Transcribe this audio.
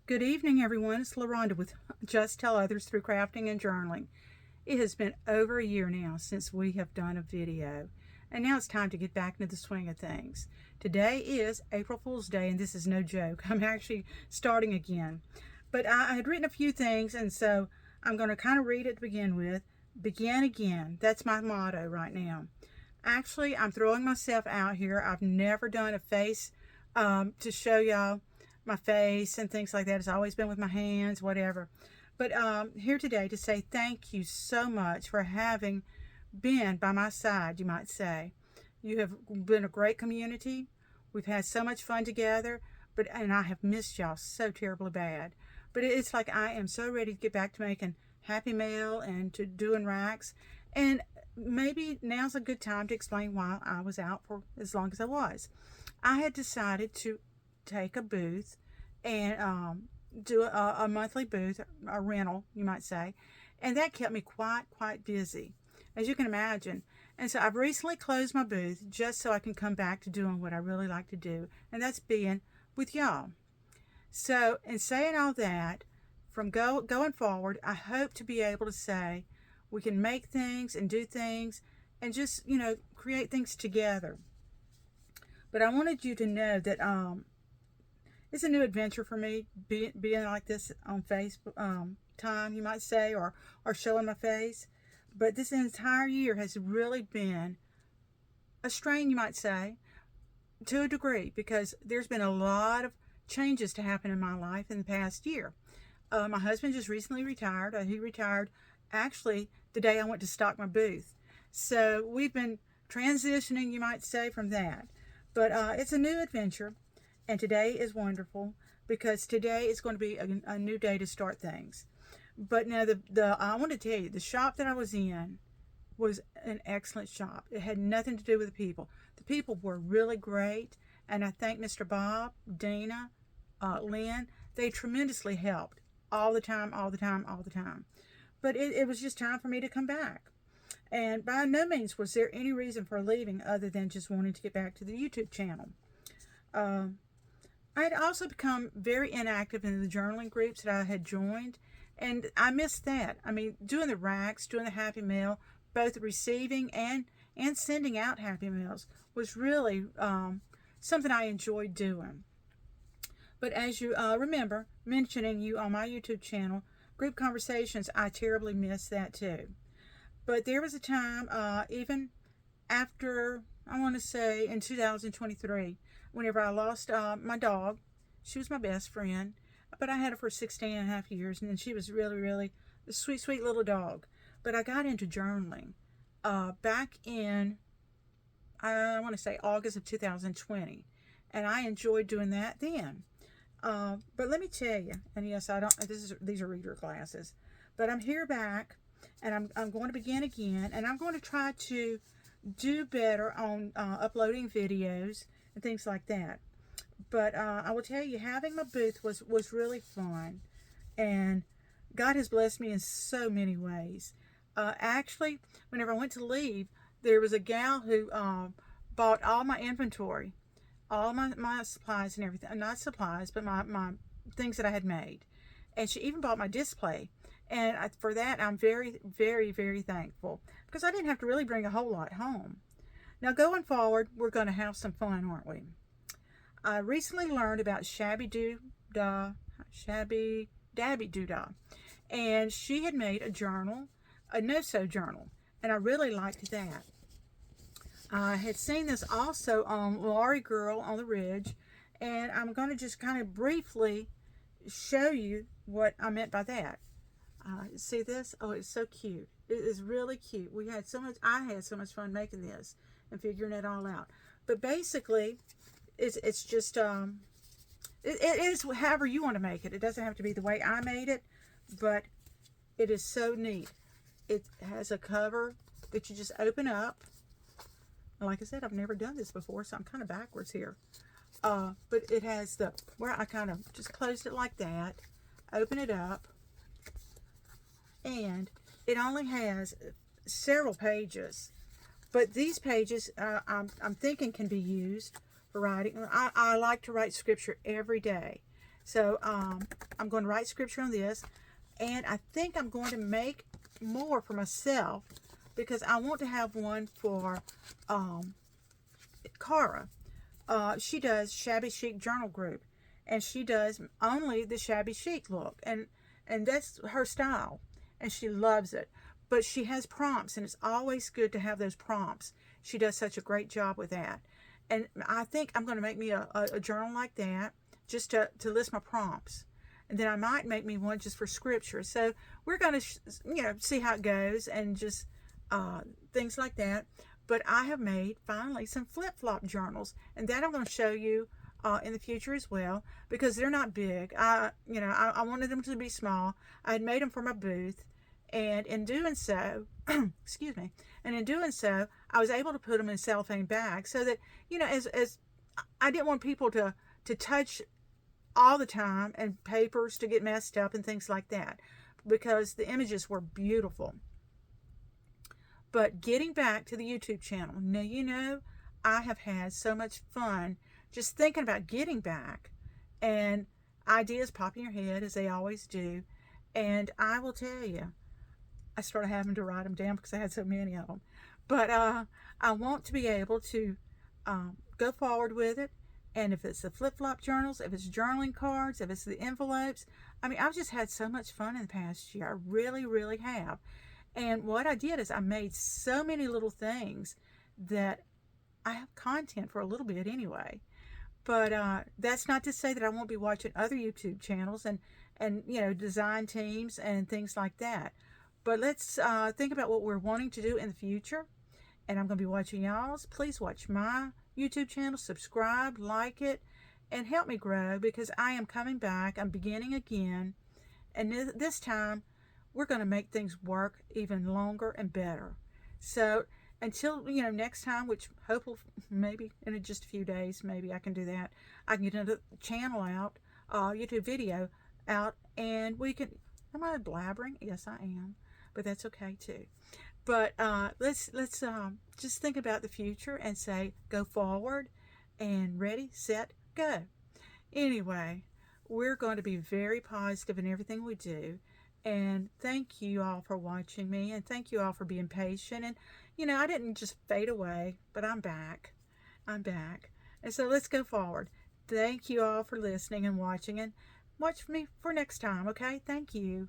Good evening, everyone. It's LaRonda with Just Tell Others Through Crafting and Journaling. It has been over a year now since we have done a video, and now it's time to get back into the swing of things. Today is April Fool's Day, and this is no joke. I'm actually starting again. But I had written a few things, and so I'm going to kind of read it to begin with. Begin again. That's my motto right now. Actually, I'm throwing myself out here. I've never done a face to show y'all my face and things like that. It's always been with my hands, whatever. But here today to say thank you so much for having been by my side, you might say. You have been a great community. We've had so much fun together, and I have missed y'all so terribly bad. But it's like I am so ready to get back to making Happy Mail and to doing racks. And maybe now's a good time to explain why I was out for as long as I was. I had decided to take a booth and do a monthly booth, a rental, you might say, and that kept me quite busy, as you can imagine. And so I've recently closed my booth just so I can come back to doing what I really like to do, and that's being with y'all. So in saying all that, from going forward, I hope to be able to say we can make things and do things and just, create things together. But I wanted you to know that it's a new adventure for me, being like this on Facebook time, you might say, or showing my face. But this entire year has really been a strain, you might say, to a degree, because there's been a lot of changes to happen in my life in the past year. My husband just recently retired. He retired actually the day I went to stock my booth. So we've been transitioning, you might say, from that. But it's a new adventure. And today is wonderful because today is going to be a new day to start things. But now I want to tell you, the shop that I was in was an excellent shop. It had nothing to do with the people. The people were really great. And I thank Mr. Bob, Dana, Lynn. They tremendously helped all the time. But it was just time for me to come back. And by no means was there any reason for leaving other than just wanting to get back to the YouTube channel. I had also become very inactive in the journaling groups that I had joined, and I missed that. I mean, doing the racks, doing the Happy Mail, both receiving and sending out Happy Mails was really something I enjoyed doing. But as you remember, mentioning you on my YouTube channel, group conversations, I terribly missed that too. But there was a time, even after, I want to say in 2023, whenever I lost my dog. She was my best friend, but I had her for 16 and a half years, and she was really a sweet little dog. But I got into journaling back in, I want to say, August of 2020, and I enjoyed doing that then. But let me tell you, and yes, these are reader classes, but I'm here back, and I'm going to begin again, and I'm going to try to do better on uploading videos and things like that. But I will tell you, having my booth was really fun, and God has blessed me in so many ways. Actually, whenever I went to leave, there was a gal who bought all my inventory, all my supplies and everything. Not supplies, but my things that I had made. And she even bought my display. And for that, I'm very thankful, because I didn't have to really bring a whole lot home. Now, going forward, we're going to have some fun, aren't we? I recently learned about Shabby Dabby Doodah, and she had made a journal, a no-sew journal, and I really liked that. I had seen this also on Laurie Girl on the Ridge, and I'm going to just kind of briefly show you what I meant by that. See this? Oh, it's so cute. It is really cute. I had so much fun making this and figuring it all out. But basically, it's just it is however you want to make it. It doesn't have to be the way I made it, but it is so neat. It has a cover that you just open up. And like I said, I've never done this before, so I'm kind of backwards here. But it has where I kind of just closed it like that, open it up, and it only has several pages. But these pages, I'm thinking, can be used for writing. I like to write scripture every day. So I'm going to write scripture on this, and I think I'm going to make more for myself because I want to have one for Cara. She does Shabby Chic Journal Group, and she does only the shabby chic look, and that's her style, and she loves it. But she has prompts, and it's always good to have those prompts. She does such a great job with that, and I think I'm going to make me a journal like that, just to list my prompts, and then I might make me one just for scripture. So we're going to see how it goes, and just things like that. But I have made finally some flip-flop journals, and that I'm going to show you in the future as well, because they're not big. I wanted them to be small. I had made them for my booth, and in doing so, excuse me, and in doing so, I was able to put them in cellophane bags so that, as I didn't want people to touch all the time and papers to get messed up and things like that, because the images were beautiful. But getting back to the YouTube channel, now I have had so much fun just thinking about getting back, and ideas pop in your head as they always do. And I will tell you, I started having to write them down because I had so many of them. But I want to be able to go forward with it. And if it's the flip-flop journals, if it's journaling cards, if it's the envelopes, I mean, I've just had so much fun in the past year. I really, really have. And what I did is I made so many little things that I have content for a little bit anyway. But that's not to say that I won't be watching other YouTube channels and design teams and things like that. But let's think about what we're wanting to do in the future. And I'm going to be watching y'all's. Please watch my YouTube channel, subscribe, like it, and help me grow, because I am coming back. I'm beginning again. And this time, we're going to make things work even longer and better. So until next time, which hopefully maybe in just a few days, maybe I can do that. I can get another channel out, YouTube video out, and we can. Am I blabbering? Yes, I am, but that's okay too. But let's just think about the future and say go forward, and ready, set, go. Anyway, we're going to be very positive in everything we do. And thank you all for watching me, and thank you all for being patient. And I didn't just fade away, but I'm back. I'm back. And so let's go forward. Thank you all for listening and watching, and watch me for next time, okay? Thank you.